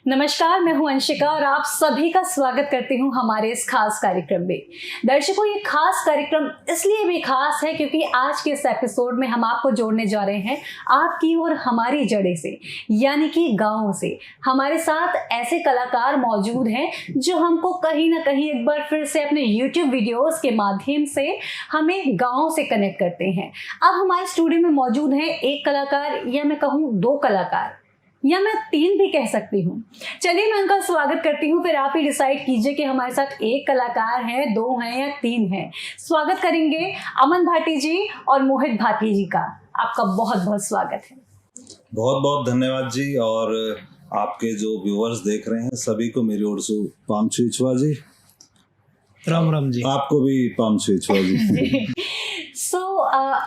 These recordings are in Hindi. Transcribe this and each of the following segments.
नमस्कार, मैं हूं अंशिका और आप सभी का स्वागत करती हूं हमारे इस खास कार्यक्रम में। दर्शकों, ये खास कार्यक्रम इसलिए भी खास है क्योंकि आज के इस एपिसोड में हम आपको जोड़ने जा रहे हैं आपकी और हमारी जड़ें से, यानी कि गाँव से। हमारे साथ ऐसे कलाकार मौजूद हैं जो हमको कहीं ना कहीं एक बार फिर से अपने YouTube वीडियोस के माध्यम से हमें गाँव से कनेक्ट करते हैं। अब हमारे स्टूडियो में मौजूद हैं एक कलाकार, या मैं कहूँ दो कलाकार, या मैं तीन भी कह सकती हूँ। चलिए मैं उनका स्वागत करती हूँ, फिर आप ही डिसाइड कीजिए कि हमारे साथ एक कलाकार हैं, दो हैं या तीन हैं। स्वागत करेंगे अमन भाटी जी और मोहित भाटी जी का। आपका बहुत बहुत स्वागत है। बहुत बहुत धन्यवाद जी। और आपके जो व्यूअर्स देख रहे हैं सभी को मेरी ओर से पाम छुआ जी। राम राम जी। आपको भी पाम छुआ जी।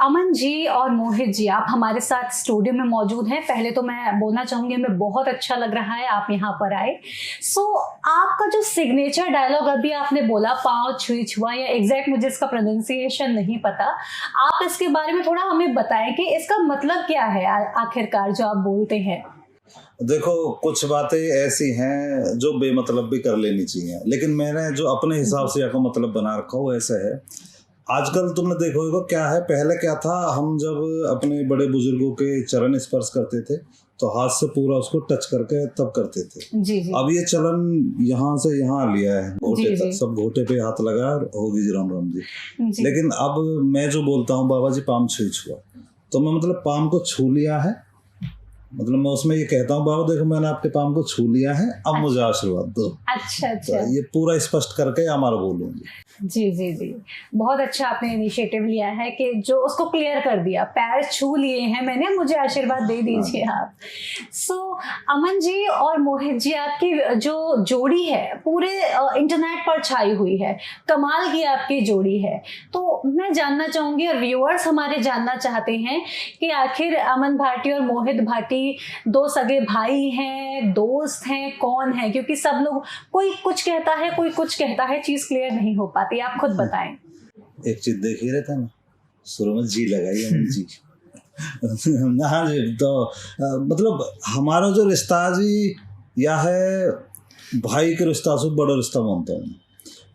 अमन जी और मोहित जी, आप हमारे साथ स्टूडियो में मौजूद हैं। पहले तो मैं बोलना चाहूँगी, हमें बहुत अच्छा लग रहा है आप यहाँ पर आए। आपका जो सिग्नेचर डायलॉग अभी आपने बोला, पाँव छुई छुआ, या एग्जैक्ट मुझे इसका प्रोनाउंसिएशन नहीं पता, आप इसके बारे में थोड़ा हमें बताएं कि इसका मतलब क्या है आखिरकार जो आप बोलते हैं। देखो, कुछ बातें ऐसी हैं जो बेमतलब भी कर लेनी चाहिए, लेकिन मैंने जो अपने हिसाब से यहाँ मतलब बना रखा हो ऐसा है। आजकल तुमने देखो होगा क्या है, पहले क्या था, हम जब अपने बड़े बुजुर्गों के चरण स्पर्श करते थे तो हाथ से पूरा उसको टच करके तब करते थे। जी जी। अब ये चलन यहाँ से यहाँ लिया है, घोटे तक, सब घोटे पे हाथ लगा होगी जी, राम राम जी। लेकिन अब मैं जो बोलता हूँ बाबा जी पाम छुई छुआ, तो मैं मतलब पाम को छू लिया है, मतलब मैं उसमें ये कहता हूँ बाबा देखो मैंने आपके पाम को छू लिया है, अब मुझे आशीर्वाद दो। अच्छा। तो ये पूरा स्पष्ट करके हमारा बोलूंगी। जी जी जी, बहुत अच्छा आपने इनिशिएटिव लिया है कि जो उसको क्लियर कर दिया, पैर छू लिए हैं मैंने, मुझे आशीर्वाद दे दीजिए आप। अमन जी और मोहित जी, आपकी जो जोड़ी है पूरे इंटरनेट पर छाई हुई है, कमाल की आपकी जोड़ी है। तो मैं जानना चाहूँगी और व्यूअर्स हमारे जानना चाहते हैं कि आखिर अमन भाटी और मोहित भाटी दो सगे भाई हैं, दोस्त हैं, कौन है? क्योंकि सब लोग, कोई कुछ कहता है कोई कुछ कहता है, चीज़ क्लियर नहीं हो पाती। आप खुद बताएं। एक चीज देख ही रहता ना, शुरू में जी लगाई जी। हाँ जी, तो मतलब हमारा जो रिश्ता जी यह है भाई के रिश्ता से बड़ा रिश्ता मानता हूँ,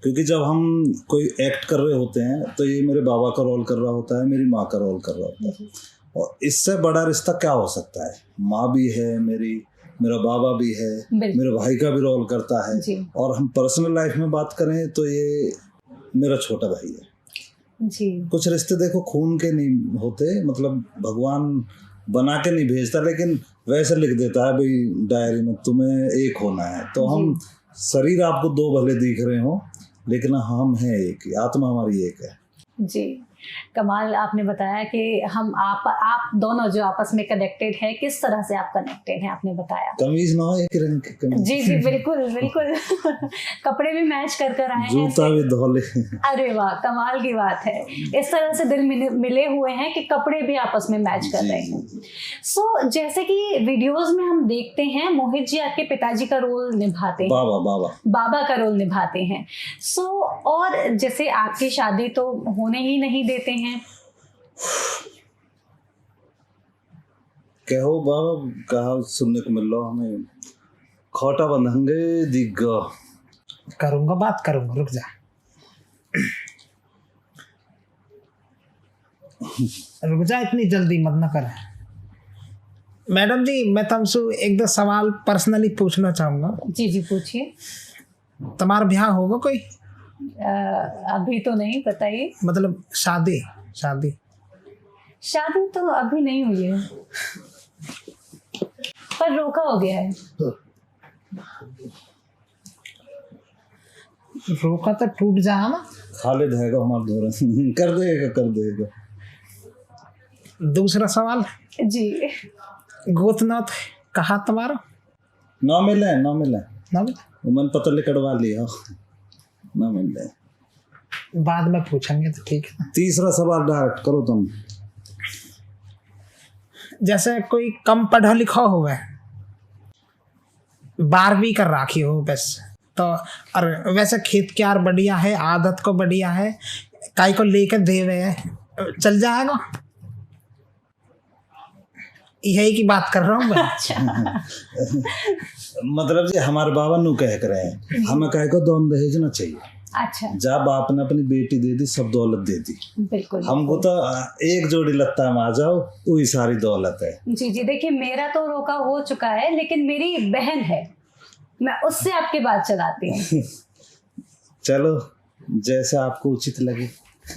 क्योंकि जब हम कोई एक्ट कर रहे होते हैं तो ये मेरे बाबा का रोल कर रहा होता है, मेरी माँ का रोल कर रहा होता है, और इससे बड़ा रिश्ता क्या हो सकता है। माँ भी है मेरी, मेरा बाबा भी है, मेरे भाई का भी रोल करता है, और हम पर्सनल लाइफ में बात करें तो ये मेरा छोटा भाई है जी। कुछ रिश्ते देखो खून के नहीं होते, मतलब भगवान बना के नहीं भेजता, लेकिन वैसे लिख देता है भाई डायरी में तुम्हें एक होना है। तो हम शरीर आपको दो भले दिख रहे हो, लेकिन हम हैं एक, आत्मा हमारी एक है जी। कमाल आपने बताया कि हम आप दोनों जो आपस में कनेक्टेड है, किस तरह से आप कनेक्टेड हैं आपने बताया। कमीज ना हो एक रंग की कमीज। जी जी, बिल्कुल बिल्कुल। कपड़े भी मैच कर कर आए हैं, जूता भी धोले। अरे वाह, कमाल की बात है। इस तरह से दिल मिले हुए हैं कि कपड़े भी आपस में मैच कर रहे हैं। जैसे कि वीडियोस में हम देखते हैं मोहित जी आपके पिताजी का रोल निभाते हैं, बाबा का रोल निभाते हैं। और जैसे आपकी शादी तो होने ही नहीं देते हैं। कहो बाबा, कहा सुनने को मिल रहा हमें, खोटा बंधेंगे दिग्गा। करूंगा, बात करूंगा, रुक जा। रुक जा, इतनी जल्दी मत न कर। मैडम जी, मैं तुमसे एक दो सवाल पर्सनली पूछना चाहूंगा। जी जी, पूछिए। तुम्हारा ब्याह होगा कोई? अभी तो नहीं, बताइए। मतलब शादी तो अभी नहीं हुई है, पर रोका हो गया है। रोका तो टूट जा ना। खालिद है हमारा कर देगा। दूसरा सवाल जी, गोतनाथ कहा तुम्हारा? ना मिले मन पता कटवा लिया, ना मिले, बाद में पूछेंगे तो ठीक है। तीसरा सवाल डायरेक्ट करो तुम। जैसे कोई कम पढ़ा लिखा हुआ है, 12वीं कर राखी हो बस, तो और वैसे खेत क्यार बढ़िया है, आदत को बढ़िया है, काई को लेकर दे हुए है, चल जाएगा? यही की बात कर रहा हूँ मैं। अच्छा। मतलब जी हमारे बाबा नु कह कर रहे हैं हमें कह को दोन दहेज ना चाहिए। अच्छा। जब आपने अपनी बेटी दे दी सब दौलत दे दी, बिल्कुल हमको तो एक जोड़ी लत्ता में आ जाओ वही सारी दौलत है। जी जी, देखिए मेरा तो रोका हो चुका है, लेकिन मेरी बहन है, मैं उससे आपकी बात चलाती हूँ। चलो जैसे आपको उचित लगे।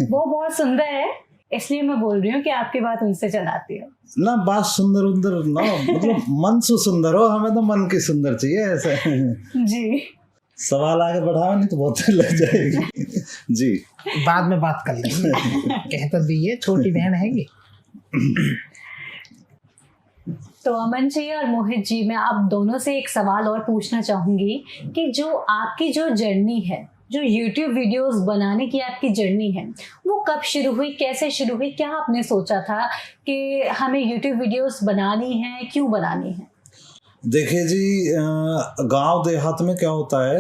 वो बहुत सुंदर है, इसलिए मैं बोल रही हूँ कि आपकी बात उनसे चलाती हूँ ना। बात सुंदर उंदर ना, मतलब मन से सुंदर हो, हमें तो मन की सुंदर चाहिए ऐसे। जी। सवाल आगे बढ़ाओ नहीं तो बहुत देर लग जाएगी। जी बाद में बात कर लेंगे। कह तो दिए छोटी बहन हैगी। तो अमन जी और मोहित जी, मैं आप दोनों से एक सवाल और पूछना चाहूंगी कि जो आपकी जो जर्नी है, जो YouTube वीडियोस बनाने की आपकी जर्नी है, वो कब शुरू हुई, कैसे शुरू हुई, क्या आपने सोचा था कि हमें YouTube वीडियोस बनानी है, क्यों बनानी है? देखिए जी, गांव देहात में क्या होता है,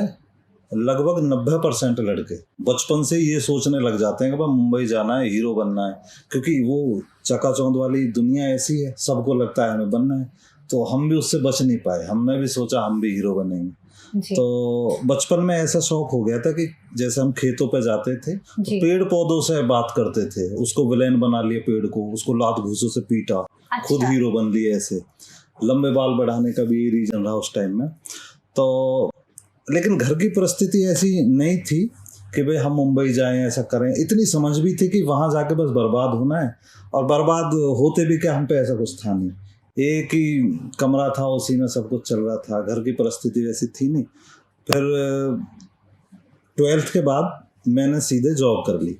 लगभग 90% लड़के बचपन से ये सोचने लग जाते हैं कि भाई मुंबई जाना है, हीरो बनना है, क्योंकि वो चकाचौंध वाली दुनिया ऐसी है, सबको लगता है हमें बनना है। तो हम भी उससे बच नहीं पाए, हमने भी सोचा हम भी हीरो बनेंगे। जी। तो बचपन में ऐसा शौक हो गया था कि जैसे हम खेतों पे जाते थे तो पेड़ पौधों से बात करते थे, उसको विलेन बना लिया पेड़ को, उसको लात घूसों से पीटा। अच्छा। खुद हीरो बन लिए। ऐसे लंबे बाल बढ़ाने का भी रीजन रहा उस टाइम में। तो लेकिन घर की परिस्थिति ऐसी नहीं थी कि भाई हम मुंबई जाएं, ऐसा करें। इतनी समझ भी थी कि वहाँ जाके बस बर्बाद होना है, और बर्बाद होते भी क्या, हम पे ऐसा कुछ था नहीं। एक ही कमरा था, उसी में सब कुछ चल रहा था, घर की परिस्थिति वैसी थी नहीं। फिर 12th के बाद मैंने सीधे जॉब कर ली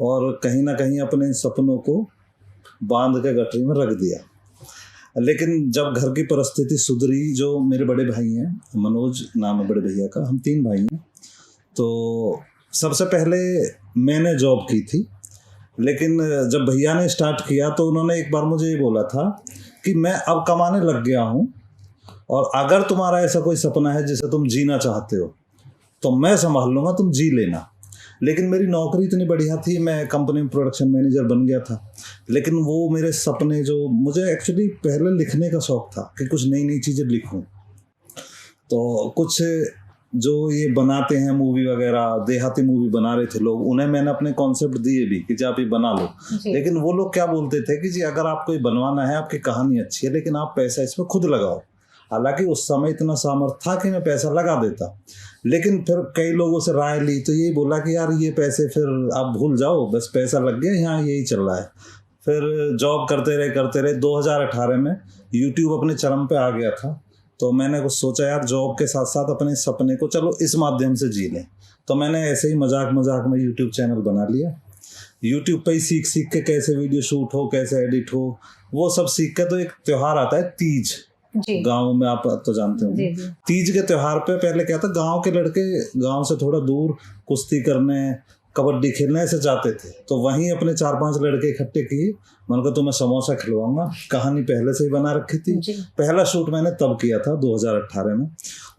और कहीं ना कहीं अपने सपनों को बांध के गठरी में रख दिया। लेकिन जब घर की परिस्थिति सुधरी, जो मेरे बड़े भाई हैं, मनोज नाम है बड़े भैया का, हम 3 भाई हैं, तो सबसे पहले मैंने जॉब की थी। लेकिन जब भैया ने स्टार्ट किया तो उन्होंने एक बार मुझे ये बोला था कि मैं अब कमाने लग गया हूँ, और अगर तुम्हारा ऐसा कोई सपना है जिसे तुम जीना चाहते हो तो मैं संभाल लूँगा, तुम जी लेना। लेकिन मेरी नौकरी इतनी बढ़िया थी, मैं कंपनी में प्रोडक्शन मैनेजर बन गया था। लेकिन वो मेरे सपने, जो मुझे एक्चुअली पहले लिखने का शौक था कि कुछ नई नई चीज़ें लिखूं, तो कुछ जो ये बनाते हैं मूवी वगैरह, देहाती मूवी बना रहे थे लोग, उन्हें मैंने अपने कॉन्सेप्ट दिए भी कि आप ये बना लो। लेकिन वो लोग क्या बोलते थे कि जी अगर आपको ये बनवाना है, आपकी कहानी अच्छी है, लेकिन आप पैसा इसमें खुद लगाओ। हालांकि उस समय इतना सामर्थ्य था कि मैं पैसा लगा देता, लेकिन फिर कई लोगों से राय ली तो यही बोला कि यार ये पैसे फिर आप भूल जाओ, बस पैसा लग गया, यहाँ यही चल रहा है। फिर जॉब करते रहे 2018 में यूट्यूब अपने चरम पे आ गया था, तो मैंने कुछ सोचा यार जॉब के साथ साथ अपने सपने को चलो इस माध्यम से जी लें। तो मैंने ऐसे ही मजाक मजाक में यूट्यूब चैनल बना लिया। यूट्यूब पे ही सीख के कैसे वीडियो शूट हो, कैसे एडिट हो, वो सब सीख के। तो एक त्यौहार आता है तीज, गाँव में आप तो जानते होंगे। तीज के त्यौहार पे पहले क्या था, गाँव के लड़के गाँव से थोड़ा दूर कुश्ती करने, कबड्डी खेलने ऐसे जाते थे, तो वहीं अपने 4-5 लड़के इकट्ठे किए। मैंने कहा तुम्हें समोसा खिलवाऊंगा, कहानी पहले से ही बना रखी थी। पहला शूट मैंने तब किया था 2018 में,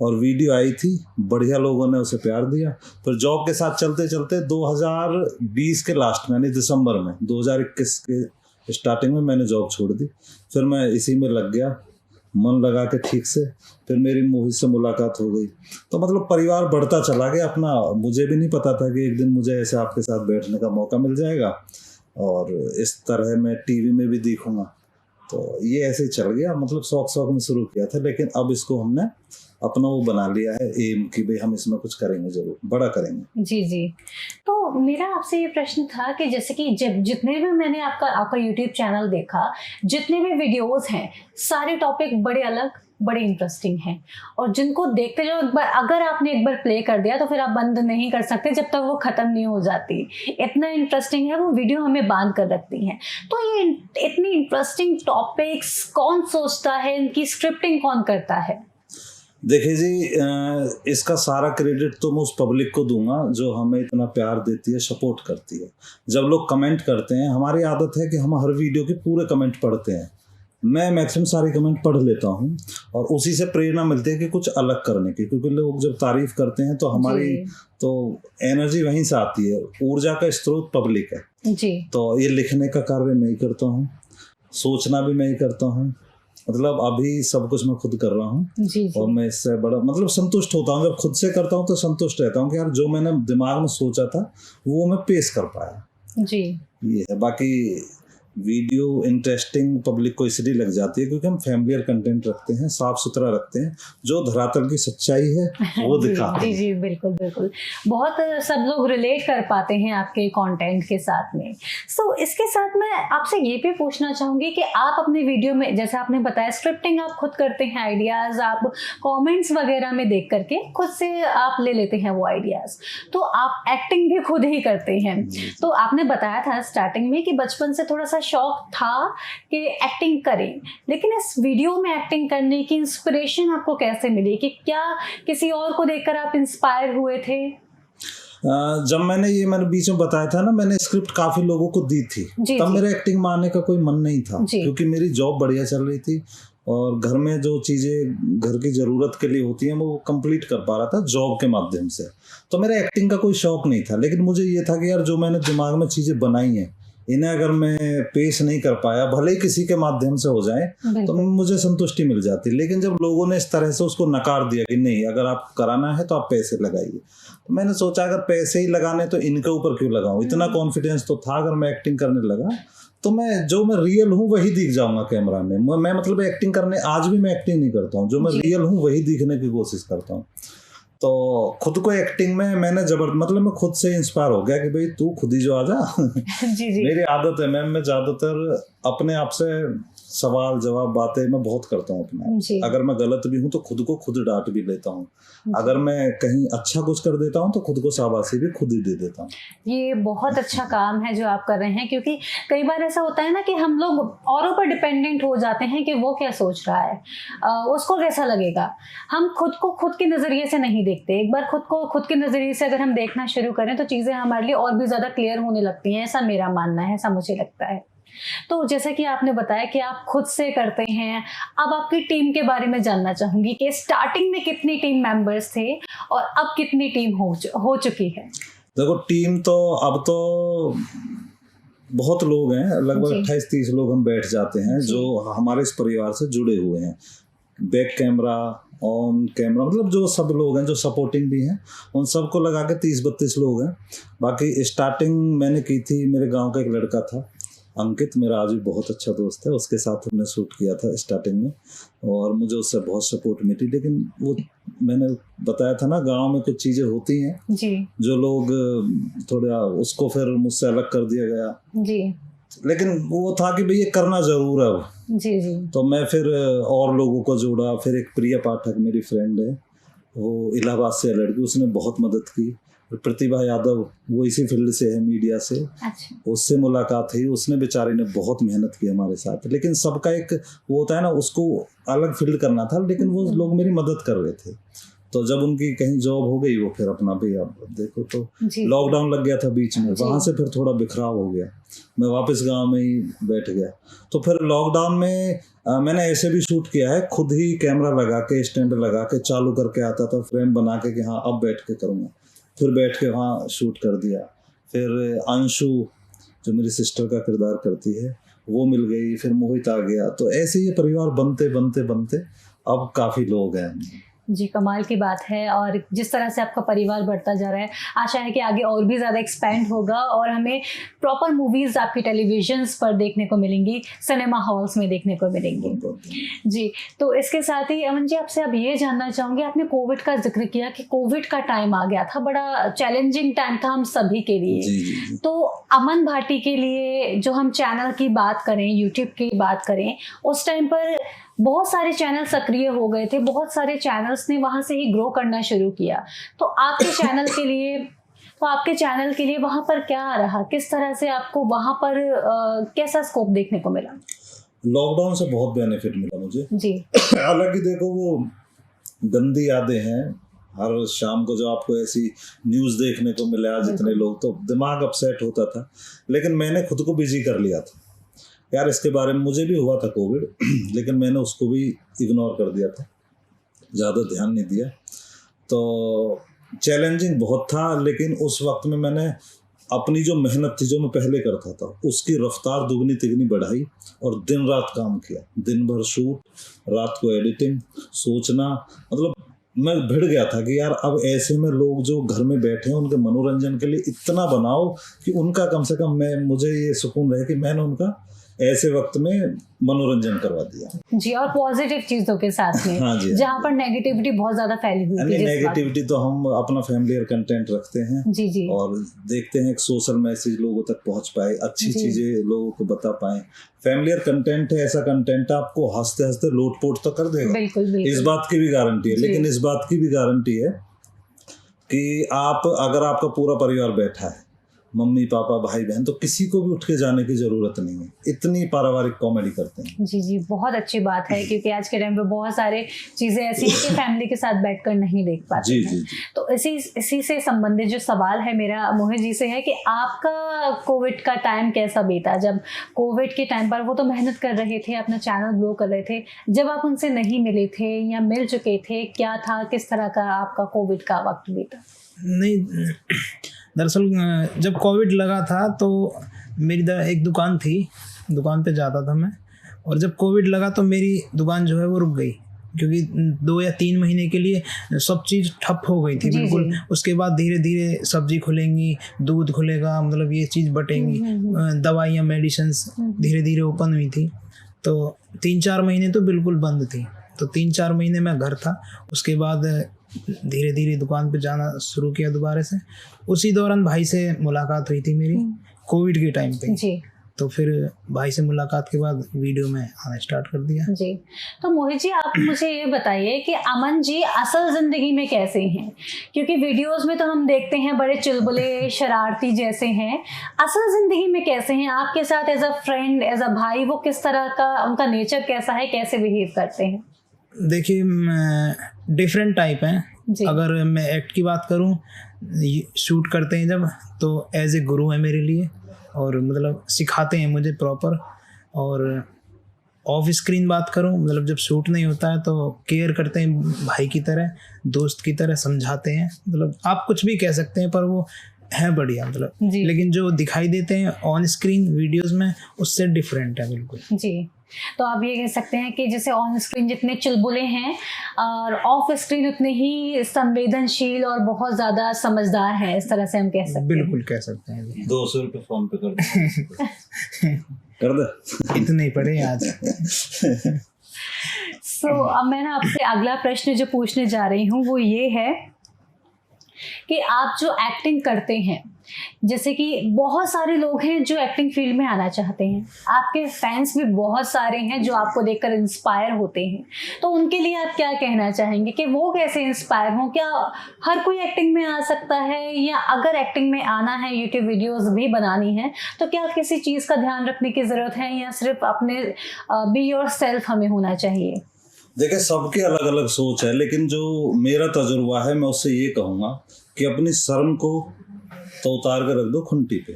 और वीडियो आई थी, बढ़िया लोगों ने उसे प्यार दिया। फिर जॉब के साथ चलते चलते 2020 के लास्ट में, यानी दिसंबर में, 2021 के स्टार्टिंग में मैंने जॉब छोड़ दी। फिर मैं इसी में लग गया, मन लगा के ठीक से। फिर मेरी मोहित से मुलाकात हो गई, तो मतलब परिवार बढ़ता चला गया अपना। मुझे भी नहीं पता था कि एक दिन मुझे ऐसे आपके साथ बैठने का मौका मिल जाएगा और इस तरह मैं टीवी में भी दिखूंगा। तो ये ऐसे ही चल गया, मतलब शौक में शुरू किया था, लेकिन अब इसको हमने अपना वो बना लिया है एम कि भाई हम इसमें कुछ करेंगे, जरूर बड़ा करेंगे। जी। तो मेरा आपसे ये प्रश्न था कि जैसे कि जब जितने भी मैंने आपका यूट्यूब चैनल देखा, जितने भी वीडियोस हैं, सारे टॉपिक बड़े अलग, बड़े इंटरेस्टिंग हैं, और जिनको देखते जाओ, एक बार अगर आपने एक बार प्ले कर दिया तो फिर आप बंद नहीं कर सकते जब तक वो ख़त्म नहीं हो जाती। इतना इंटरेस्टिंग है वो वीडियो, हमें बांध कर रखती हैं। तो ये इतनी इंटरेस्टिंग टॉपिक्स कौन सोचता है, इनकी स्क्रिप्टिंग कौन करता है? देखिए जी, इसका सारा क्रेडिट तो मैं उस पब्लिक को दूंगा जो हमें इतना प्यार देती है, सपोर्ट करती है। जब लोग कमेंट करते हैं, हमारी आदत है कि हम हर वीडियो के पूरे कमेंट पढ़ते हैं। मैं मैक्सिमम सारे कमेंट पढ़ लेता हूँ, और उसी से प्रेरणा मिलती है कि कुछ अलग करने की, क्योंकि लोग जब तारीफ करते हैं तो हमारी तो एनर्जी वहीं से आती है। ऊर्जा का स्रोत पब्लिक है जी। तो ये लिखने का कार्य मैं ही करता हूँ, सोचना भी मैं ही करता हूँ, मतलब अभी सब कुछ मैं खुद कर रहा हूँ जी जी और मैं इससे बड़ा मतलब संतुष्ट होता हूँ। जब खुद से करता हूँ तो संतुष्ट रहता हूँ कि यार जो मैंने दिमाग में सोचा था वो मैं पेश कर पाया। जी ये है। बाकी वीडियो इंटरेस्टिंग पब्लिक को इसलिए लग जाती है क्योंकि हम फैमिलियर कंटेंट रखते हैं, साफ सुथरा रखते हैं, जो धरातल की सच्चाई है वो जी दिखाते जी हैं। जी बिल्कुल बिल्कुल, बहुत सब लोग रिलेट कर पाते हैं आपके कंटेंट के साथ में। सो इसके साथ मैं आपसे ये भी पूछना चाहूँगी कि आप अपने वीडियो में, जैसे आपने बताया स्क्रिप्टिंग आप खुद करते हैं, आइडियाज़ आप कमेंट्स वगैरह में देख करके खुद से आप ले लेते हैं वो आइडियाज़, तो आप एक्टिंग भी खुद ही करते हैं। तो आपने बताया था स्टार्टिंग में कि बचपन से थोड़ा सा शौक था कि एक्टिंग करें, लेकिन इस वीडियो में एक्टिंग करने की इंस्पिरेशन आपको कैसे मिली, कि क्या किसी और को देखकर आप इंस्पायर हुए थे? जब मैंने बीच में बताया था ना, मैंने स्क्रिप्ट काफी लोगों को दी थी, जी, तब जी। मेरे एक्टिंग में आने का कोई मन नहीं था जी। क्योंकि मेरी जॉब बढ़िया चल रही थी और घर में जो चीजें घर की जरूरत के लिए होती हैं वो कंप्लीट कर पा रहा था जॉब के माध्यम से। तो मेरा एक्टिंग का कोई शौक नहीं था, लेकिन मुझे ये था कि यार जो मैंने दिमाग में चीजें बनाई हैं इन्हें अगर मैं पेश नहीं कर पाया, भले ही किसी के माध्यम से हो जाए, तो बिल्कुल। मुझे संतुष्टि मिल जाती। लेकिन जब लोगों ने इस तरह से उसको नकार दिया कि नहीं अगर आप कराना है तो आप पैसे लगाइए, तो मैंने सोचा अगर पैसे ही लगाने तो इनके ऊपर क्यों लगाऊं। इतना कॉन्फिडेंस तो था अगर मैं एक्टिंग करने लगा तो मैं रियल हूँ वही दिख जाऊंगा कैमरा में। मैं मतलब एक्टिंग करने, आज भी मैं एक्टिंग नहीं करता हूँ, जो मैं जी। रियल हूँ वही दिखने की कोशिश करता हूँ। तो खुद को एक्टिंग में मैंने मतलब मैं खुद से इंस्पायर हो गया कि भाई तू खुद ही जो आ जा। जी जी मेरी आदत है, मैं ज्यादातर अपने आप से सवाल जवाब बातें मैं बहुत करता हूँ अपने। जी अगर मैं गलत भी हूँ तो खुद को खुद डांट भी लेता हूँ, अगर मैं कहीं अच्छा कुछ कर देता हूँ तो खुद को शाबाशी भी खुद ही दे देता हूँ। ये बहुत अच्छा काम है जो आप कर रहे हैं, क्योंकि कई बार ऐसा होता है ना कि हम लोग औरों पर डिपेंडेंट हो जाते हैं कि वो क्या सोच रहा है, उसको कैसा लगेगा। हम खुद को खुद के नज़रिए से नहीं देखते। एक बार खुद को खुद के नज़रिए से अगर हम देखना शुरू करें तो चीज़ें हमारे लिए और भी ज़्यादा क्लियर होने लगती हैं, ऐसा मेरा मानना है, ऐसा मुझे लगता है। तो जैसे कि आपने बताया कि आप खुद से करते हैं, अब आपकी टीम के बारे में जानना चाहूँगी कि स्टार्टिंग में कितनी टीम मेंबर्स थे और अब कितनी टीम हो चुकी है? देखो टीम तो अब तो बहुत लोग हैं, लगभग जी। 28-30 लोग हम बैठ जाते हैं जी। जो हमारे इस परिवार से जुड़े हुए हैं। बैक कैमरा, ऑन कैमरा, मतलब जो सब लोग हैं जो सपोर्टिंग भी हैं, उन सबको लगा के 30-32 लोग हैं। बाकी स्टार्टिंग मैंने की थी, मेरे गांव का एक लड़का था अंकित, मेरा आज भी बहुत अच्छा दोस्त है, उसके साथ हमने शूट किया था स्टार्टिंग में और मुझे उससे बहुत सपोर्ट मिली। लेकिन वो मैंने बताया था ना, गांव में कुछ चीज़ें होती हैं जी जो लोग थोड़ा, उसको फिर मुझसे अलग कर दिया गया। जी लेकिन वो था कि भाई ये करना ज़रूर है अब। जी जी तो मैं फिर और लोगों को जोड़ा। फिर एक प्रिया पाठक मेरी फ्रेंड है, वो इलाहाबाद से है लड़की, उसने बहुत मदद की। प्रतिभा यादव, वो इसी फील्ड से है, मीडिया से, अच्छा उससे मुलाकात हुई, उसने बेचारी ने बहुत मेहनत की हमारे साथ। लेकिन सबका एक वो होता है ना, उसको अलग फील्ड करना था, लेकिन वो लोग मेरी मदद कर रहे थे। तो जब उनकी कहीं जॉब हो गई, वो फिर अपना भी, अब देखो तो जी लॉकडाउन लग गया था बीच में, जी। वहाँ से फिर थोड़ा बिखराव हो गया, मैं वापस गांव में ही बैठ गया। तो फिर लॉकडाउन में मैंने ऐसे भी शूट किया है, खुद ही कैमरा लगा के, स्टैंड लगा के चालू करके आता था, फ्रेम बना के कि हाँ अब बैठ के करूँगा, फिर बैठ के वहाँ शूट कर दिया। फिर अंशु जो मेरी सिस्टर का किरदार करती है वो मिल गई, फिर मोहित आ गया। तो ऐसे ही परिवार बनते बनते बनते अब काफ़ी लोग हैं। जी, कमाल की बात है। और जिस तरह से आपका परिवार बढ़ता जा रहा है, आशा है कि आगे और भी ज़्यादा एक्सपेंड होगा और हमें प्रॉपर मूवीज़ आपकी टेलीविजन्स पर देखने को मिलेंगी, सिनेमा हॉल्स में देखने को मिलेंगी। जी, तो इसके साथ ही अमन जी, आपसे अब ये जानना चाहूँगी, आपने कोविड का जिक्र किया कि कोविड का टाइम आ गया था, बड़ा चैलेंजिंग टाइम था हम सभी के लिए। जी, जी, जी। तो अमन भाटी के लिए जो हम चैनल की बात करें, यूट्यूब की बात करें, उस टाइम पर बहुत सारे चैनल सक्रिय हो गए थे, बहुत सारे चैनल्स ने वहाँ से ही ग्रो करना शुरू किया। तो आपके चैनल के लिए वहाँ पर क्या रहा, किस तरह से आपको वहाँ पर कैसा स्कोप देखने को मिला? लॉकडाउन से बहुत बेनिफिट मिला मुझे जी हालांकि देखो, वो गंदी यादें हैं, हर शाम को जो आपको ऐसी न्यूज़ देखने को मिला जितने लोग, तो दिमाग अपसेट होता था। लेकिन मैंने खुद को बिजी कर लिया था यार, इसके बारे में मुझे भी हुआ था कोविड लेकिन मैंने उसको भी इग्नोर कर दिया था, ज़्यादा ध्यान नहीं दिया। तो चैलेंजिंग बहुत था, लेकिन उस वक्त में मैंने अपनी जो मेहनत थी जो मैं पहले करता था उसकी रफ्तार दुगनी तिगनी बढ़ाई और दिन रात काम किया, दिन भर शूट, रात को एडिटिंग, सोचना, मतलब मैं भिड़ गया था कि यार अब ऐसे में लोग जो घर में बैठे हैं उनके मनोरंजन के लिए इतना बनाओ कि उनका कम से कम मुझे ये सुकून रहे कि मैंने उनका ऐसे वक्त में मनोरंजन करवा दिया। जी, और पॉजिटिव चीजों के साथ में। हाँ जी, जहाँ पर नेगेटिविटी बहुत ज्यादा फैली हुई थी। नेगेटिविटी तो हम अपना फैमिलियर कंटेंट रखते हैं जी जी, और देखते हैं कि सोशल मैसेज लोगों तक पहुंच पाए, अच्छी चीजें लोगों को बता पाए। फैमिलियर कंटेंट है, ऐसा कंटेंट आपको हंसते हंसते लोटपोट तो कर देगा, बिल्कुल बिल्कुल, इस बात की भी गारंटी है। लेकिन इस बात की भी गारंटी है कि आप अगर आपका पूरा परिवार बैठा है, मम्मी पापा भाई बहन, तो किसी को भी उठ के जाने की जरूरत नहीं है, इतनी पारिवारिक कॉमेडी करते हैं। जी जी, बहुत अच्छी बात है क्योंकि आज के टाइम पे बहुत सारे चीजें ऐसी हैं कि फैमिली के साथ बैठकर नहीं देख पाते जी हैं। जी जी। तो इसी से संबंधित जो सवाल है मेरा मोहित जी से है कि आपका कोविड का टाइम कैसा बीता? जब कोविड के टाइम पर वो तो मेहनत कर रहे थे, अपना चैनल ग्रो कर रहे थे, जब आप उनसे नहीं मिले थे या मिल चुके थे, क्या था, किस तरह का आपका कोविड का वक्त बीता? नहीं, दरअसल जब कोविड लगा था तो मेरी एक दुकान थी, दुकान पे जाता था मैं, और जब कोविड लगा तो मेरी दुकान जो है वो रुक गई क्योंकि 2 या 3 महीने के लिए सब चीज़ ठप हो गई थी बिल्कुल। उसके बाद धीरे धीरे सब्जी खुलेंगी, दूध खुलेगा, मतलब ये चीज़ बटेंगी, दवाइयाँ, मेडिसिन्स धीरे धीरे ओपन हुई थी। तो 3-4 महीने तो बिल्कुल बंद थी। तो 3-4 महीने मैं घर था, उसके बाद धीरे धीरे दुकान पे जाना शुरू किया दोबारा से। उसी दौरान भाई से मुलाकात हुई थी मेरी कोविड के टाइम पे जी। तो फिर भाई से मुलाकात के बाद वीडियो में आना स्टार्ट कर दिया। जी, तो मोहित जी आप मुझे ये बताइए कि अमन जी असल ज़िंदगी में कैसे हैं? क्योंकि वीडियोस में तो हम देखते हैं बड़े चुलबुले शरारती जैसे हैं, असल ज़िंदगी में कैसे हैं? आपके साथ as a friend, as a भाई, वो किस तरह का, उनका नेचर कैसा है, कैसे बिहेव करते हैं? देखिए, डिफरेंट टाइप हैं। अगर मैं एक्ट की बात करूं, शूट करते हैं जब, तो एज ए गुरु है मेरे लिए और मतलब सिखाते हैं मुझे प्रॉपर। और ऑफ स्क्रीन बात करूं, मतलब जब शूट नहीं होता है तो केयर करते हैं, भाई की तरह, दोस्त की तरह समझाते हैं। मतलब आप कुछ भी कह सकते हैं पर वो है बढ़िया, मतलब। लेकिन जो दिखाई देते हैं ऑन स्क्रीन वीडियोस में उससे डिफरेंट है बिल्कुल। जी, तो आप ये कह सकते हैं कि जैसे ऑन स्क्रीन जितने चुलबुले हैं और ऑफ स्क्रीन उतने ही संवेदनशील और बहुत ज़्यादा समझदार हैं, इस तरह से हम कह सकते हैं। बिल्कुल कह सकते हैं। 200 रुपये फोन पे कर दे इतने ही पड़े आज। अब मैं ना आपसे अगला प्रश्न जो पूछने जा रही हूँ वो ये है कि आप जो एक्टिंग करते हैं, जैसे कि बहुत सारे लोग हैं जो एक्टिंग फील्ड में आना चाहते हैं, आपके फैंस भी बहुत सारे हैं जो आपको देखकर इंस्पायर होते हैं, तो उनके लिए आप क्या कहना चाहेंगे कि वो कैसे इंस्पायर हों? क्या हर कोई एक्टिंग में आ सकता है, या अगर एक्टिंग में आना है, यूट्यूब वीडियोस भी बनानी है, तो क्या किसी चीज़ का ध्यान रखने की ज़रूरत है, या सिर्फ अपने बी योर सेल्फ हमें होना चाहिए? देखिए, सबकी अलग अलग सोच है, लेकिन जो मेरा तजुर्बा है मैं उससे ये कहूँगा कि अपनी शर्म को तो उतार कर रख दो खुंटी पे,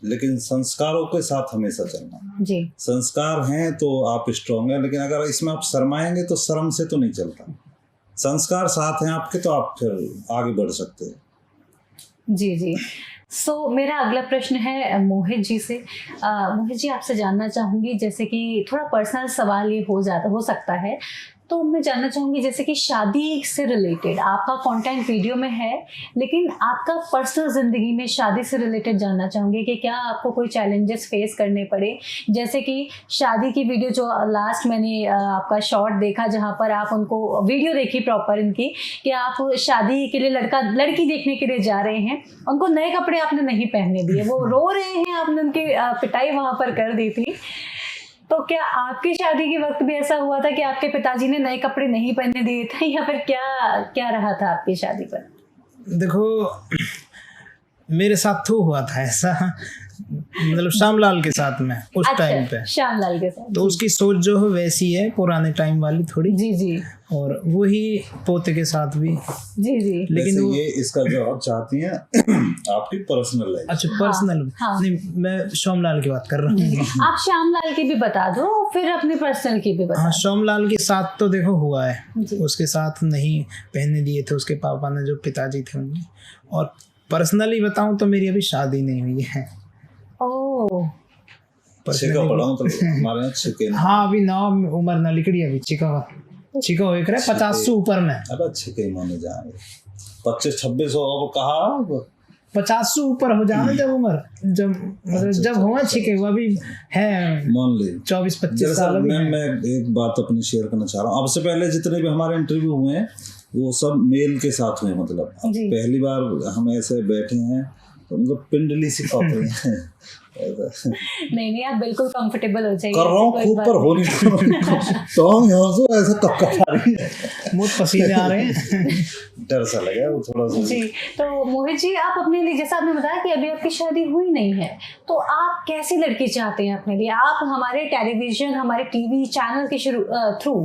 लेकिन संस्कारों के साथ हमेशा चलना। जी, संस्कार हैं तो आप स्ट्रॉन्ग हैं, लेकिन अगर इसमें आप शर्माएंगे तो शर्म से तो नहीं चलता। संस्कार साथ हैं आपके तो आप फिर आगे बढ़ सकते हैं। जी जी। मेरा अगला प्रश्न है मोहित जी से। मोहित जी, आपसे जानना चाहूँगी, जैसे कि थोड़ा पर्सनल सवाल ये हो सकता है, तो मैं जानना चाहूँगी जैसे कि शादी से रिलेटेड आपका कंटेंट वीडियो में है, लेकिन आपका पर्सनल ज़िंदगी में शादी से रिलेटेड जानना चाहूँगी कि क्या आपको कोई चैलेंजेस फेस करने पड़े? जैसे कि शादी की वीडियो जो लास्ट मैंने आपका शॉर्ट देखा, जहाँ पर आप उनको वीडियो देखी प्रॉपर इनकी कि आप शादी के लिए लड़की देखने के लिए जा रहे हैं, उनको नए कपड़े आपने नहीं पहनने दिए, वो रो रहे हैं, आपने उनकी पिटाई वहाँ पर कर दी थी। तो क्या आपकी शादी के वक्त भी ऐसा हुआ था कि आपके पिताजी ने नए कपड़े नहीं पहनने दिए थे, या फिर क्या रहा था आपकी शादी पर? देखो, मेरे साथ तो हुआ था ऐसा, मतलब श्यामलाल के साथ में उस टाइम पे। श्यामलाल के साथ, तो उसकी सोच जो है वैसी है, पुराने टाइम वाली थोड़ी। जी जी। और वही पोते के साथ भी। जी जी। लेकिन ये इसका जवाब चाहती हैं आपकी पर्सनल लाइफ? अच्छा, पर्सनल। हाँ। नहीं, मैं श्यामलाल की बात कर रहा हूँ। आप श्यामलाल की भी बता दो, फिर अपनी पर्सनल की भी बता। हाँ, श्यामलाल के साथ तो देखो हुआ है, उसके साथ नहीं पहनने दिए थे उसके पापा ने, जो पिताजी थे उनके। और पर्सनली बताऊं तो मेरी अभी शादी नहीं हुई है। ओह, छिका पड़ा हूँ तो हमारे यहाँ छिके नहीं। हाँ अभी ना उम्र ना लिखड़ी अभी छिका हो एक 50 से ऊपर में। अब छिके ही माने जाएंगे 25-26 अब कहा 50 से ऊपर हो जाना जब उम्र, जब मतलब जब हुआ छिके हुआ भी है मान ली 24-25 साल अभी है। मैं एक बात अपनी शेयर करना चाह रहा हूँ। अब से पहले जितने भी हमारे इंटरव्यू हुए हैं वो सब मेल के साथ हुए, मतलब अब जी। पहली बार हम ऐसे बैठे हैं तो मतलब पिंडली सी कप रही हैं। नहीं आप बिल्कुल कंफर्टेबल हो जाइए। कर रहा हूँ खूब पर हो नहीं तो हम यहाँ से ऐसा कप आ रही है, मुझ पसीने आ रहे हैं। डर सा लगा वो थोड़ा सा। जी, तो मोहित जी आप अपने लिए, जैसा आपने बताया कि अभी आपकी शादी हुई नहीं है, तो आप कैसी लड़की चाहते हैं अपने लिए? आप हमारे टेलीविजन, हमारे टीवी चैनल के थ्रू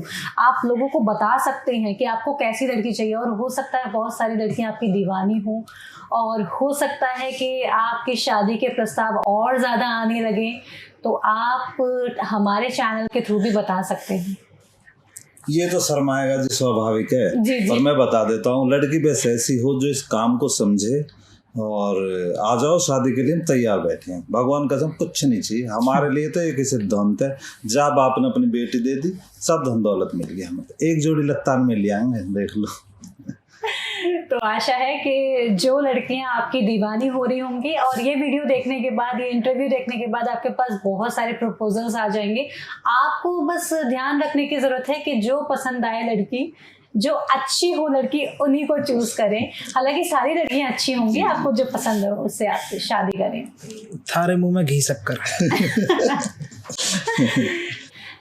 आप लोगों को बता सकते हैं कि आपको कैसी लड़की चाहिए। और हो सकता है बहुत सारी लड़कियां आपकी दीवानी हों, और हो सकता है कि आपकी शादी के प्रस्ताव और ज़्यादा आने लगे, तो आप हमारे चैनल के थ्रू भी बता सकते हैं। ये तो शर्माएगा जी, स्वाभाविक है। जी, जी। पर मैं बता देता हूँ, लड़की बस ऐसी हो जो इस काम को समझे, और आ जाओ शादी के लिए हम तैयार बैठे हैं। भगवान कसम कुछ नहीं चाहिए हमारे लिए, तो एक ही सिद्धांत है, जब आपने अपनी बेटी दे दी सब धन दौलत मिल गया हमें, एक जोड़ी लत्तान में ले आएंगे, देख लो। तो आशा है कि जो लड़कियां आपकी दीवानी हो रही होंगी और ये वीडियो देखने के बाद, ये इंटरव्यू देखने के बाद आपके पास बहुत सारे प्रपोजल्स आ जाएंगे। आपको बस ध्यान रखने की ज़रूरत है कि जो पसंद आए लड़की, जो अच्छी हो लड़की, उन्हीं को चूज करें। हालांकि सारी लड़कियां अच्छी होंगी, आपको जो पसंद हो उससे आप शादी करें। थारे मुंह में घी शक्कर।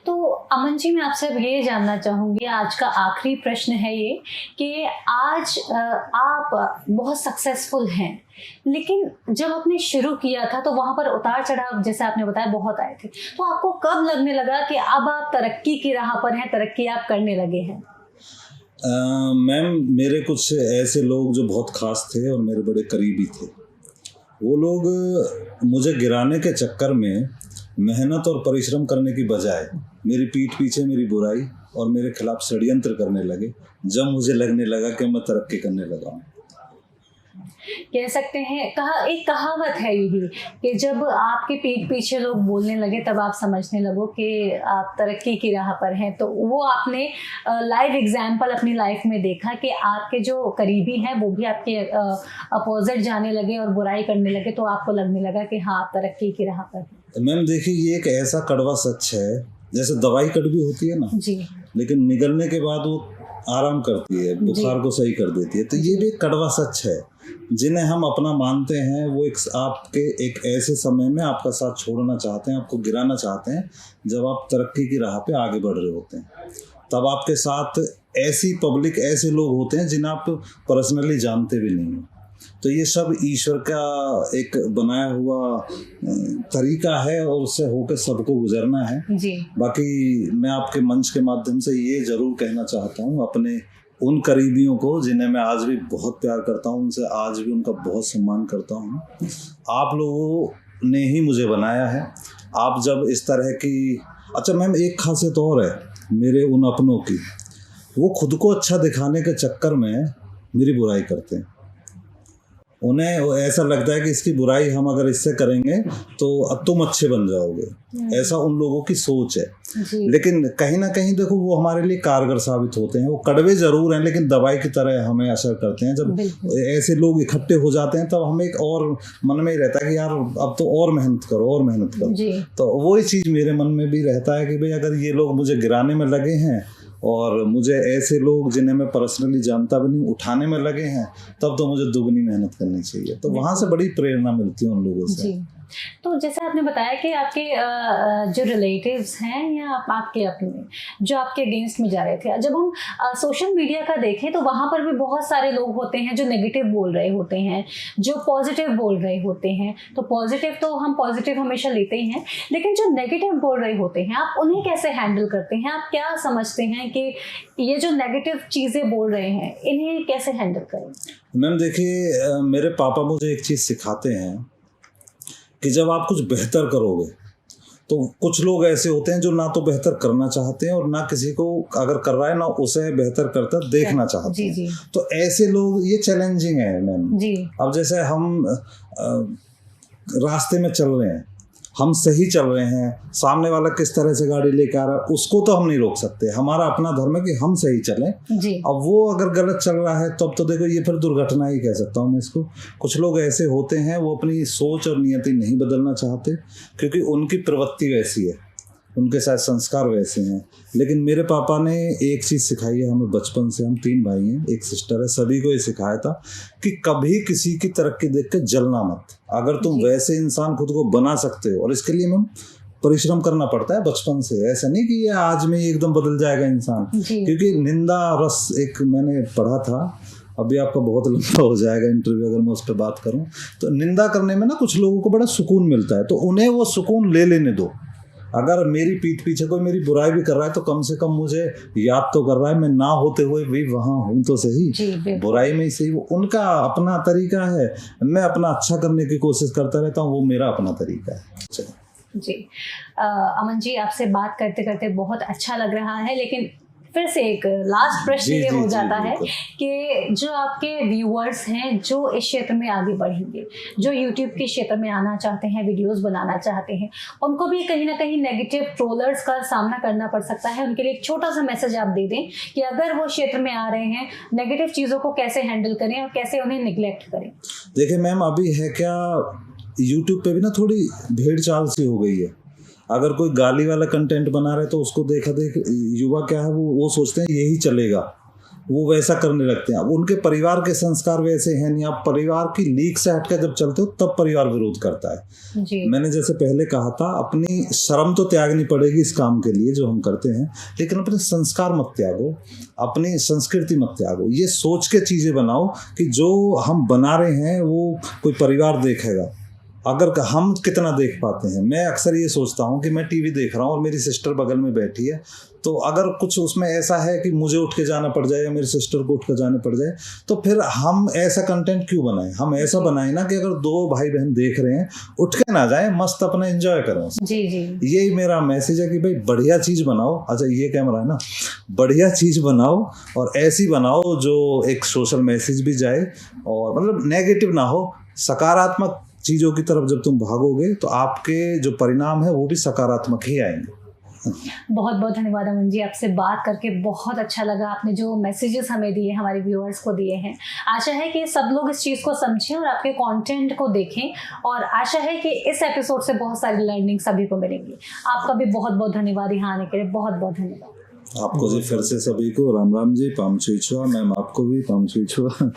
तो अमन जी, मैं आपसे अब ये जानना चाहूँगी, आज का आखिरी प्रश्न है ये कि आज आप बहुत सक्सेसफुल हैं, लेकिन जब आपने शुरू किया था तो वहाँ पर उतार चढ़ाव, जैसे आपने बताया, बहुत आए थे। तो आपको कब लगने लगा कि अब आप तरक्की की राह पर हैं, तरक्की आप करने लगे हैं? मैम, मेरे कुछ ऐसे लोग जो बहुत खास थे और मेरे बड़े करीबी थे, वो लोग मुझे गिराने के चक्कर में मेहनत और परिश्रम करने की बजाय मेरी पीठ पीछे मेरी बुराई और मेरे खिलाफ षड्यंत्र करने लगे, जब मुझे लगने लगा कि मैं तरक्की करने लगा हूँ। कह सकते हैं, एक कहावत है यही कि जब आपके पीठ पीछे लोग बोलने लगे तब आप समझने लगो कि आप तरक्की की राह पर हैं। तो वो आपने लाइव एग्जाम्पल अपनी लाइफ में देखा कि आपके जो करीबी हैं वो भी आपके अपोजिट जाने लगे और बुराई करने लगे, तो आपको लगने लगा कि हाँ, आप तरक्की की राह पर हैं। मैम देखिए, ये एक ऐसा कड़वा सच है, जैसे दवाई कड़वी होती है ना जी, लेकिन निगलने के बाद वो आराम करती है, बुखार को सही कर देती है। तो ये भी एक कड़वा सच है। जिन्हें हम अपना मानते हैं वो आपके एक ऐसे समय में आपका साथ छोड़ना चाहते हैं, आपको गिराना चाहते हैं, जब आप तरक्की की राह पे आगे बढ़ रहे होते हैं। तब आपके साथ ऐसी पब्लिक, ऐसे लोग होते हैं जिन्हें आप पर्सनली जानते भी नहीं हैं। तो ये सब ईश्वर का एक बनाया हुआ तरीका है और उससे होकर सबको गुजरना है। जी। बाकी मैं आपके मंच के माध्यम से ये ज़रूर कहना चाहता हूँ अपने उन करीबियों को जिन्हें मैं आज भी बहुत प्यार करता हूँ, उनसे आज भी उनका बहुत सम्मान करता हूँ। आप लोगों ने ही मुझे बनाया है। आप जब इस तरह की, अच्छा मैम, एक खासियत और है मेरे उन अपनों की, वो खुद को अच्छा दिखाने के चक्कर में मेरी बुराई करते हैं। उन्हें ऐसा लगता है कि इसकी बुराई हम अगर इससे करेंगे तो तुम अच्छे बन जाओगे, ऐसा उन लोगों की सोच है। लेकिन कहीं ना कहीं देखो, वो हमारे लिए कारगर साबित होते हैं। वो कड़वे जरूर हैं लेकिन दवाई की तरह हमें असर करते हैं। जब ऐसे लोग इकट्ठे हो जाते हैं तब हमें एक और मन में ही रहता है कि यार अब तो और मेहनत करो, और मेहनत करो। तो वही चीज़ मेरे मन में भी रहता है कि भाई अगर ये लोग मुझे गिराने में लगे हैं और मुझे ऐसे लोग जिन्हें मैं पर्सनली जानता भी नहीं उठाने में लगे हैं, तब तो मुझे दुगनी मेहनत करनी चाहिए। तो वहाँ से बड़ी प्रेरणा मिलती है उन लोगों से। तो जैसे आपने बताया कि आपके जो रिलेटिव्स हैं या आपके अपने जो आपके अगेंस्ट में जा रहे थे, जब हम सोशल मीडिया का देखें तो वहाँ पर भी बहुत सारे लोग होते हैं जो नेगेटिव बोल रहे होते हैं, जो पॉजिटिव बोल रहे होते हैं। तो पॉजिटिव तो हम पॉजिटिव हमेशा लेते ही हैं, लेकिन जो नेगेटिव बोल रहे होते हैं आप उन्हें कैसे हैंडल करते हैं? आप क्या समझते हैं कि ये जो नेगेटिव चीज़ें बोल रहे हैं इन्हें कैसे हैंडल करें? मैम देखिए, मेरे पापा मुझे एक चीज़ सिखाते हैं कि जब आप कुछ बेहतर करोगे तो कुछ लोग ऐसे होते हैं जो ना तो बेहतर करना चाहते हैं और ना किसी को अगर कर रहा है ना उसे बेहतर करता देखना चाहते हैं। जी। तो ऐसे लोग, ये चैलेंजिंग है मैम जी। अब जैसे हम रास्ते में चल रहे हैं, हम सही चल रहे हैं, सामने वाला किस तरह से गाड़ी लेके आ रहा है उसको तो हम नहीं रोक सकते, हमारा अपना धर्म है कि हम सही चलें। जी। अब वो अगर गलत चल रहा है तो अब तो देखो ये फिर दुर्घटना ही कह सकता हूँ मैं इसको। कुछ लोग ऐसे होते हैं वो अपनी सोच और नियति नहीं बदलना चाहते क्योंकि उनकी प्रवृत्ति वैसी है, उनके साथ संस्कार वैसे हैं। लेकिन मेरे पापा ने एक चीज़ सिखाई है हमें बचपन से, हम 3 भाई हैं, एक सिस्टर है, सभी को ये सिखाया था कि कभी किसी की तरक्की देख कर जलना मत। अगर तुम वैसे इंसान खुद को बना सकते हो, और इसके लिए मैम परिश्रम करना पड़ता है बचपन से, ऐसा नहीं कि ये आज में एकदम बदल जाएगा इंसान। क्योंकि निंदा रस एक मैंने पढ़ा था, अभी आपका बहुत लंबा हो जाएगा इंटरव्यू अगर मैं उस पर बात करूं, तो निंदा करने में ना कुछ लोगों को बड़ा सुकून मिलता है, तो उन्हें वो सुकून ले लेने दो। अगर मेरी पीठ पीछे कोई मेरी बुराई भी कर रहा है तो कम से कम मुझे याद तो कर रहा है, मैं ना होते हुए भी वहाँ हूँ तो सही, बुराई में ही सही। वो उनका अपना तरीका है, मैं अपना अच्छा करने की कोशिश करता रहता हूँ, वो मेरा अपना तरीका है। जी अमन जी, आपसे बात करते करते बहुत अच्छा लग रहा है, लेकिन फिर से एक लास्ट प्रश्न ये हो जाता है कि जो आपके व्यूअर्स हैं जो इस क्षेत्र में आगे बढ़ेंगे, जो यूट्यूब के क्षेत्र में आना चाहते हैं, वीडियोस बनाना चाहते हैं, उनको भी कहीं ना कहीं नेगेटिव ट्रोलर्स का सामना करना पड़ सकता है। उनके लिए एक छोटा सा मैसेज आप दे दें कि अगर वो क्षेत्र में आ रहे हैं, नेगेटिव चीज़ों को कैसे हैंडल करें और कैसे उन्हें निगलेक्ट करें। देखिए मैम, अभी है क्या, यूट्यूब पे भी ना थोड़ी भेड़ चाल सी हो गई है। अगर कोई गाली वाला कंटेंट बना रहे तो उसको देखा देख युवा क्या है, वो सोचते हैं यही चलेगा, वो वैसा करने लगते हैं। अब उनके परिवार के संस्कार वैसे हैं नहीं, आप परिवार की लीक से हटकर जब चलते हो तब परिवार विरोध करता है। जी। मैंने जैसे पहले कहा था, अपनी शर्म तो त्यागनी पड़ेगी इस काम के लिए जो हम करते हैं, लेकिन अपने संस्कार मत त्यागो, अपनी संस्कृति मत त्यागो। ये सोच के चीज़ें बनाओ कि जो हम बना रहे हैं वो कोई परिवार देखेगा, अगर हम कितना देख पाते हैं। मैं अक्सर ये सोचता हूँ कि मैं टीवी देख रहा हूँ और मेरी सिस्टर बगल में बैठी है, तो अगर कुछ उसमें ऐसा है कि मुझे उठ के जाना पड़ जाए या मेरी सिस्टर को उठ के जाने पड़ जाए, तो फिर हम ऐसा कंटेंट क्यों बनाएं। हम ऐसा बनाएं ना कि अगर 2 भाई बहन देख रहे हैं, उठ के ना जाए, मस्त अपना एंजॉय करें। जी। यही मेरा मैसेज है कि भाई बढ़िया चीज़ बनाओ। अच्छा, ये कैमरा है ना, बढ़िया चीज़ बनाओ और ऐसी बनाओ जो एक सोशल मैसेज भी जाए और मतलब नेगेटिव ना हो, सकारात्मक चीज़ों की तरफ जब तुम भागोगे तो आपके जो परिणाम है वो भी सकारात्मक ही आएंगे। बहुत बहुत धन्यवाद अमन जी, आपसे बात करके बहुत अच्छा लगा। आपने जो मैसेजेस हमें दिए, हमारे व्यूअर्स को दिए हैं, आशा है कि सब लोग इस चीज़ को समझें और आपके कंटेंट को देखें, और आशा है कि इस एपिसोड से बहुत सारी लर्निंग सभी को मिलेंगी। आपका भी बहुत बहुत धन्यवाद यहाँ आने के लिए, बहुत बहुत धन्यवाद आपको जी। फिर से सभी को राम राम जी, पाम छुआ मैम, आपको भी पाम छुआ।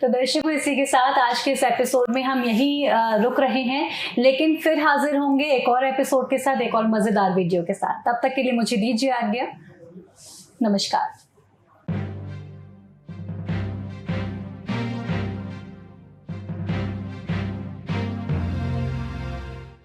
तो दर्शकों, इसी के साथ आज के इस एपिसोड में हम यहीं रुक रहे हैं, लेकिन फिर हाजिर होंगे एक और एपिसोड के साथ, एक और मज़ेदार वीडियो के साथ। तब तक के लिए मुझे दीजिए आज्ञा। नमस्कार।